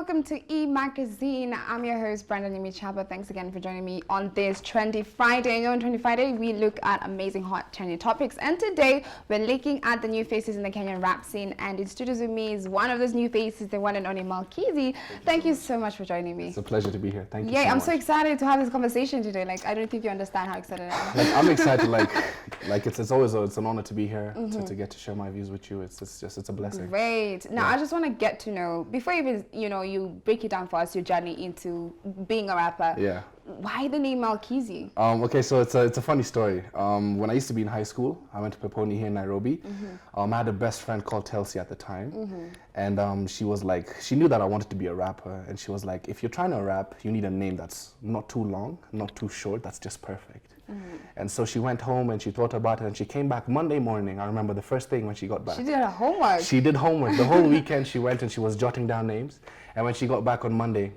welcome to Magazine. I'm your host, Brandon Chapa. Thanks again for joining me on this Trendy Friday. You know, on Trendy Friday, we look at amazing, hot, trendy topics. And today, we're looking at the new faces in the Kenyan rap scene. And in studios with me is one of those new faces, the one and only Malkizy. Thank you so much for joining me. It's a pleasure to be here. Thank you so much. I'm so excited to have this conversation today. Like, I don't think you understand how excited I am. Like, I'm excited. Like it's always it's an honor to be here, to get to share my views with you. It's a blessing. Great. Now, I just want to get to know, before even, you break it down for us, your journey into being a rapper. Yeah. Why the name Malkizy? Okay, so it's a funny story. When I used to be in high school, I went to Peponi here in Nairobi. I had a best friend called Telsi at the time, and she was like, she knew that I wanted to be a rapper, and she was like, if you're trying to rap, you need a name that's not too long, not too short, that's just perfect. And so she went home and she thought about it, and she came back Monday morning. I remember the first thing when she got back. She did her homework. She did homework. The whole weekend she went and she was jotting down names. And when she got back on Monday,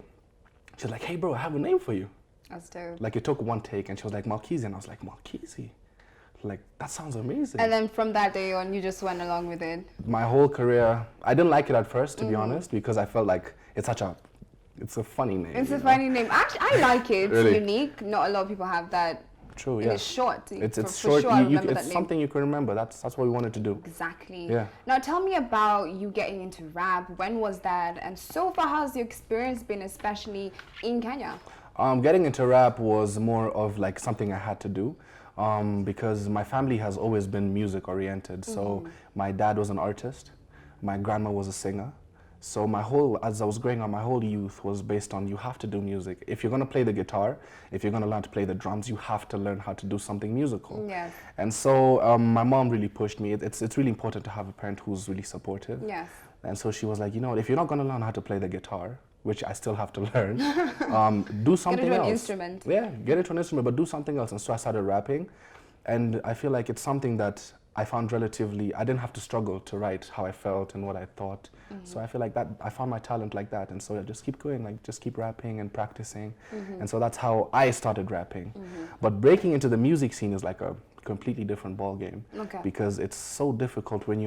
she was like, hey bro, I have a name for you. That's dope. Like, it took one take and she was like, Malkizy. And I was like, Malkizy? Like, that sounds amazing. And then from that day on, you just went along with it. My whole career, I didn't like it at first, to be honest, because I felt like it's a funny name. It's a funny name. Actually, I like it. It's really unique. Not a lot of people have that. True, and yeah. it's short. It's for short. Sure, It's something you can remember. That's what we wanted to do. Exactly. Yeah. Now tell me about you getting into rap. When was that? And so far, how's your experience been, especially in Kenya? Getting into rap was more of like something I had to do, because my family has always been music oriented. So my dad was an artist, my grandma was a singer. So as I was growing up, my whole youth was based on, you have to do music. If you're gonna play the guitar, if you're gonna learn to play the drums, you have to learn how to do something musical. Yes. And so my mom really pushed me. It's really important to have a parent who's really supportive. Yes. And so she was like, if you're not gonna learn how to play the guitar, which I still have to learn, do something else. Get into an instrument. Yeah, get into an instrument, but do something else. And so I started rapping. And I feel like it's something that I found I didn't have to struggle to write how I felt and what I thought. So I feel like that, I found my talent like that. And so I just keep going, like just keep rapping and practicing. And so that's how I started rapping. But breaking into the music scene is like a completely different ball game. Okay. Because it's so difficult when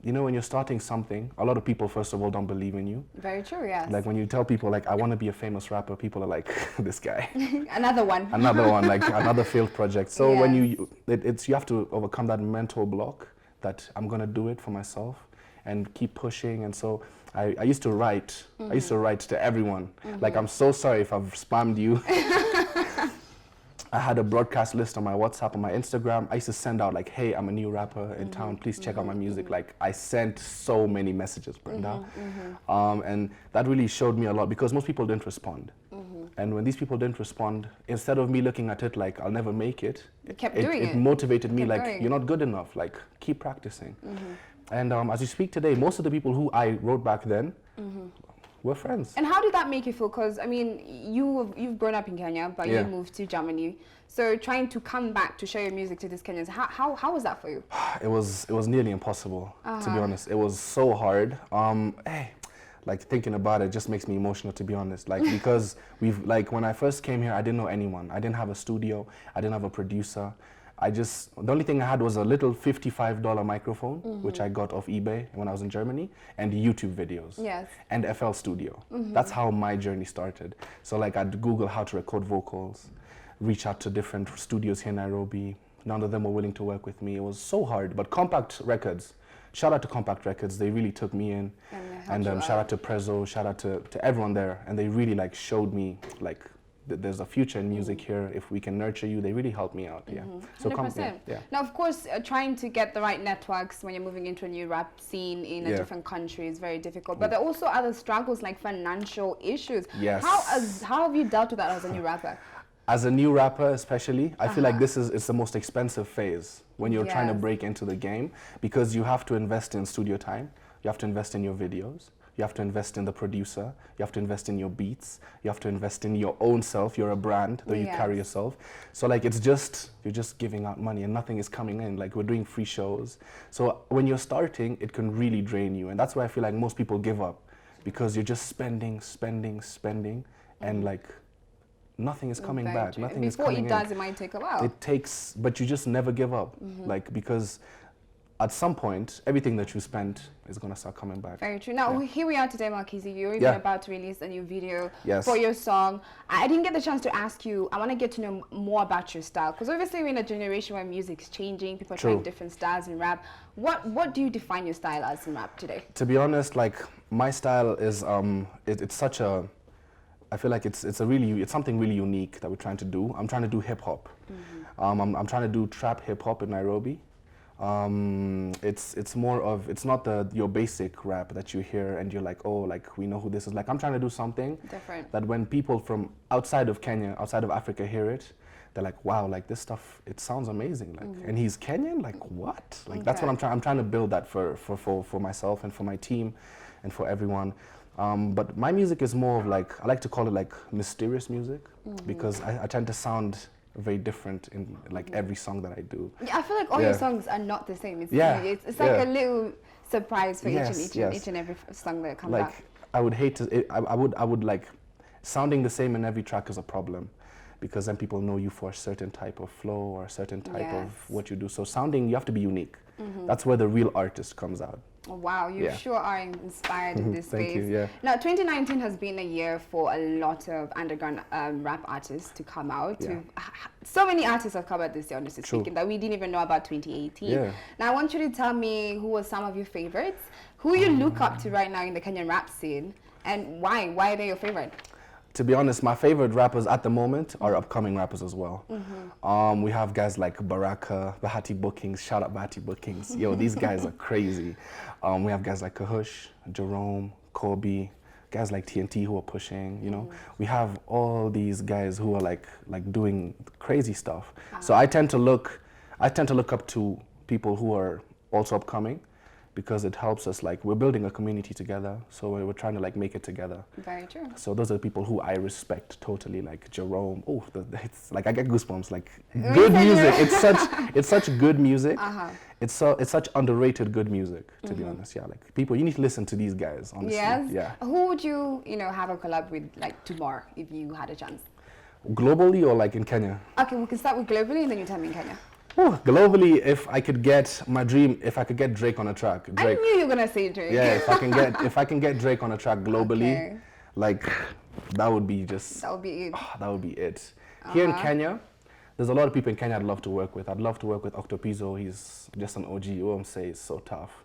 when you're starting something. A lot of people, first of all, don't believe in you. Very true, yes. Like when you tell people like, I want to be a famous rapper, people are like, this guy. Another one. Another one, like another failed project. So yes. when you have to overcome that mental block that I'm gonna do it for myself and keep pushing. And so I used to write. I used to write to everyone. Like, I'm so sorry if I've spammed you. I had a broadcast list on my WhatsApp, on my Instagram. I used to send out like, hey, I'm a new rapper in town. Please check out my music. Like, I sent so many messages, Brenda. And that really showed me a lot because most people didn't respond. And when these people didn't respond, instead of me looking at it like, I'll never make it, it motivated me like, you're not good enough. Like, keep practicing. And as you speak today, most of the people who I wrote back then, we're friends. And how did that make you feel? Because, I mean, you've grown up in Kenya, but you moved to Germany. So trying to come back to show your music to these Kenyans, how was that for you? It was nearly impossible, to be honest. It was so hard. Like, thinking about it just makes me emotional, to be honest. Like, because when I first came here, I didn't know anyone. I didn't have a studio. I didn't have a producer. The only thing I had was a little $55 microphone, which I got off eBay when I was in Germany, and YouTube videos. Yes. And FL Studio. That's how my journey started. So like, I'd Google how to record vocals, reach out to different studios here in Nairobi. None of them were willing to work with me. It was so hard. But Compact Records, shout out to Compact Records, they really took me in. And shout out to Prezzo, shout out to everyone there. And they really like showed me like, there's a future in music here. If we can nurture you, they really helped me out. Yeah. So 100%. Now, of course, trying to get the right networks when you're moving into a new rap scene in a different country is very difficult. But there are also other struggles like financial issues. Yes. How have you dealt with that as a new rapper? As a new rapper, especially, I feel like it's the most expensive phase when you're trying to break into the game, because you have to invest in studio time, you have to invest in your videos, you have to invest in the producer, you have to invest in your beats, you have to invest in your own self. You're a brand, though you carry yourself. So like, you're just giving out money and nothing is coming in. Like, we're doing free shows. So when you're starting, it can really drain you. And that's why I feel like most people give up, because you're just spending, and like, nothing is coming back. Nothing is coming in. Before it does, it might take a while. It takes, but you just never give up. Like, because at some point, everything that you spent is going to start coming back. Very true. Now, here we are today, Malkizy. You're even about to release a new video for your song. I didn't get the chance to ask you. I want to get to know more about your style. Because obviously, we're in a generation where music's changing. People are trying different styles in rap. What do you define your style as in rap today? To be honest, like, my style is, it's such a... I feel like it's something really unique that we're trying to do. I'm trying to do hip-hop. I'm trying to do trap hip-hop in Nairobi. It's more of, it's not your basic rap that you hear and you're like, oh, like, we know who this is. Like, I'm trying to do something different that when people from outside of Kenya, outside of Africa hear it, they're like, wow, like, this stuff, it sounds amazing. Like, and he's Kenyan? Like, what? Like, that's what I'm trying to build that for myself and for my team and for everyone. But my music is more of like, I like to call it like mysterious music because I tend to sound very different in like every song that I do. Yeah, I feel like all your songs are not the same. It's it's like a little surprise for each and every song that comes out. Like, I would hate to, I would like, sounding the same in every track is a problem because then people know you for a certain type of flow or a certain type of what you do. So sounding, you have to be unique. That's where the real artist comes out. Oh, wow, you sure are inspired in this space. Thank you, Now, 2019 has been a year for a lot of underground rap artists to come out. So many artists have come out this year, honestly speaking, that we didn't even know about 2018. Now, I want you to tell me who were some of your favorites, who you look up to right now in the Kenyan rap scene, and why? Why are they your favorite? To be honest, my favorite rappers at the moment are upcoming rappers as well. We have guys like Baraka, Bahati Bookings, shout out Bahati Bookings. Yo, these guys are crazy. We have guys like Kahush, Jerome, Kobe, guys like TNT who are pushing, you know. We have all these guys who are like doing crazy stuff. So I tend to look up to people who are also upcoming, because it helps us, like, we're building a community together, so we're trying to like make it together. Very true. So those are the people who I respect totally, like Jerome. Oh, it's like I get goosebumps. Like, good music. It's such good music. It's such underrated good music, to be honest. Yeah, like, people, you need to listen to these guys, honestly. Yes. Yeah. Who would you have a collab with, like, tomorrow if you had a chance? Globally or like in Kenya? Okay, we can start with globally and then you tell me in Kenya. Ooh, globally, if I could get my dream, if I could get Drake on a track. Drake. I knew you were gonna say Drake. Yeah, if I can get Drake on a track globally, like, that would be just. That would be it. Oh, that would be it. Here in Kenya, there's a lot of people in Kenya I'd love to work with. I'd love to work with Octopizzo. He's just an OG. OMC is so tough.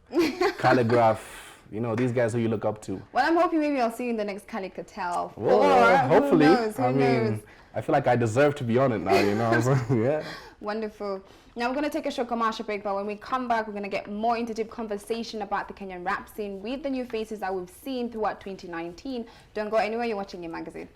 Calligraph. You know, these guys who you look up to. Well, I'm hoping maybe I'll see you in the next Cali Cartel. Or hopefully. Who knows? I feel like I deserve to be on it now, you know. So, yeah. Wonderful. Now we're going to take a short commercial break, but when we come back, we're going to get more into deep conversation about the Kenyan rap scene with the new faces that we've seen throughout 2019. Don't go anywhere. You're watching your magazine.